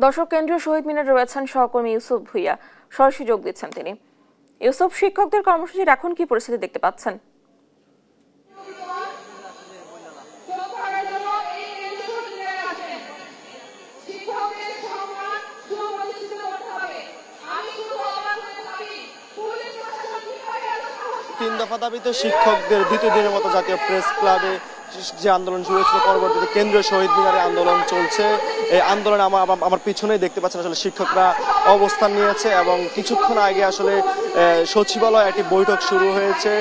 দর্শক, কেন্দ্রীয় শহীদ মিনারে রয়েছেন সহকর্মী ইউসুফ ভুইয়া, সরাসরি যোগ দিচ্ছেন তিনি। ইউসুফ, শিক্ষকদের কর্মসূচির এখন কি পরিস্থিতি দেখতে পাচ্ছেন? তিন দফা দাবিতে শিক্ষকদের দ্বিতীয় দিনের মতো জাতীয় প্রেস ক্লাবে যে আন্দোলন শুরু হয়েছিল, পরবর্তীতে কেন্দ্রীয় শহীদ মিনারে আন্দোলন চলছে। এই আন্দোলনে আমার পিছনেই দেখতে পাচ্ছেন আসলে শিক্ষকরা অবস্থান নিয়েছে এবং কিছুক্ষণ আগে আসলে সচিবালয়ে একটি বৈঠক শুরু হয়েছে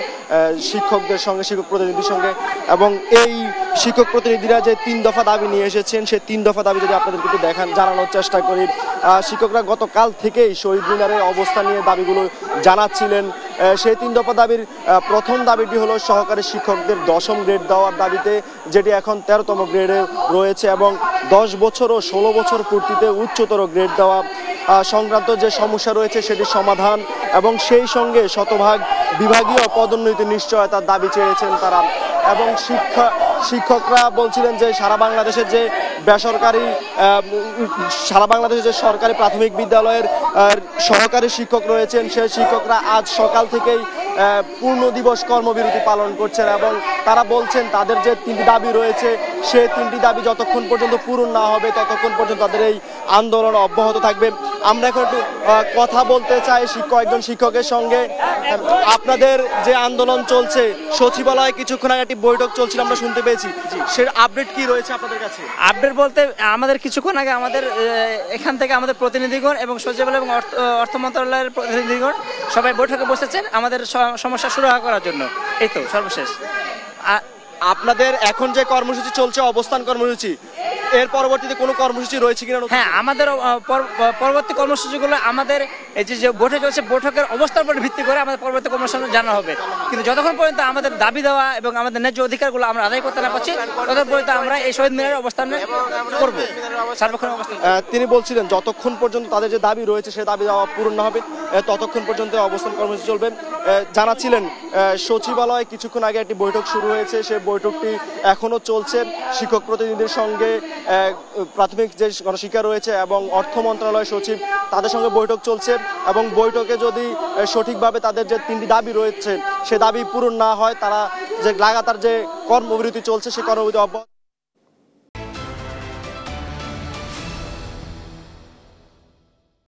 শিক্ষকদের সঙ্গে, শিক্ষক প্রতিনিধির সঙ্গে। এবং এই শিক্ষক প্রতিনিধিরা যে তিন দফা দাবি নিয়ে এসেছেন, সেই তিন দফা দাবি যদি আপনাদেরকে একটু জানানোর চেষ্টা করি। শিক্ষকরা গতকাল থেকেই শহীদ মিনারে অবস্থান নিয়ে দাবিগুলো জানাচ্ছিলেন। সেই তিন দফা দাবির প্রথম দাবিটি হলো সহকারী শিক্ষকদের 10ম গ্রেড দেওয়ার দাবিতে, যেটি এখন 13তম গ্রেডে রয়েছে, এবং 10 বছর ও 16 বছর পূর্তিতে উচ্চতর গ্রেড দেওয়া সংক্রান্ত যে সমস্যা রয়েছে সেটির সমাধান, এবং সেই সঙ্গে শতভাগ বিভাগীয় পদোন্নতির নিশ্চয়তার দাবি চেয়েছেন তারা। এবং শিক্ষকরা বলছিলেন যে সারা বাংলাদেশের যে সরকারি প্রাথমিক বিদ্যালয়ের সহকারী শিক্ষক রয়েছেন, সেই শিক্ষকরা আজ সকাল থেকেই পূর্ণ দিবস কর্মবিরতি পালন করছেন এবং তারা বলছেন তাদের যে 3টি দাবি রয়েছে সেই 3টি দাবি যতক্ষণ পর্যন্ত পূরণ না হবে ততক্ষণ পর্যন্ত তাদের এই আন্দোলন অব্যাহত থাকবে। আমরা এখন একটু কথা বলতে চাই কয়েকজন শিক্ষকের সঙ্গে। আপনাদের যে আন্দোলন চলছে, সচিবালয়ে কিছুক্ষণ আগে একটি বৈঠক চলছিল আমরা শুনতে পেয়েছি, সের আপডেট কি রয়েছে আপনাদের কাছে? আপডেট বলতে আমাদের কিছুক্ষণ আগে আমাদের এখান থেকে আমাদের প্রতিনিধিগণ এবং সচিবালয় এবং অর্থ মন্ত্রণালয়ের প্রতিনিধিগণ সবাই বৈঠকে বসেছেন আমাদের সমস্যা সুরাহা করার জন্য। এই তো সর্বশেষ। আপনাদের এখন যে কর্মসূচি চলছে, অবস্থান কর্মসূচি, এর পরবর্তীতে কোনো কর্মসূচি রয়েছে কিনা? হ্যাঁ, আমাদের পরবর্তী কর্মসূচিগুলো আমাদের এই যে বৈঠক চলছে, বৈঠকের অবস্থার উপর ভিত্তি করে আমাদের পরবর্তী কর্মসূচি জানা হবে। কিন্তু যতক্ষণ পর্যন্ত আমাদের দাবি দেওয়া এবং আমাদের ন্যায্য অধিকারগুলো আমরা আদায় করতে না পারছি, ততক্ষণ পর্যন্ত আমরা এই শহীদ মিনারের অবস্থান করবো, সার্বক্ষণিক অবস্থান। তিনি বলছিলেন যতক্ষণ পর্যন্ত তাদের যে দাবি রয়েছে সেই দাবি দেওয়া পূরণ না হবে ততক্ষণ পর্যন্ত অবস্থান কর্মসূচি চলবে। জানাচ্ছিলেন সচিবালয়ে কিছুক্ষণ আগে একটি বৈঠক শুরু হয়েছে, সেই বৈঠকটি এখনো চলছে। শিক্ষক প্রতিনিধির সঙ্গে প্রাথমিক যে গণশিক্ষা রয়েছে এবং অর্থ মন্ত্রণালয় সচিব, তাদের সঙ্গে বৈঠক চলছে এবং বৈঠকে যদি সঠিকভাবে তাদের যে 3টি দাবি রয়েছে সে দাবি পূরণ না হয়, তারা যে লাগাতার যে কর্মবিরতি চলছে সেই কর্মবিরতি অব্যাহত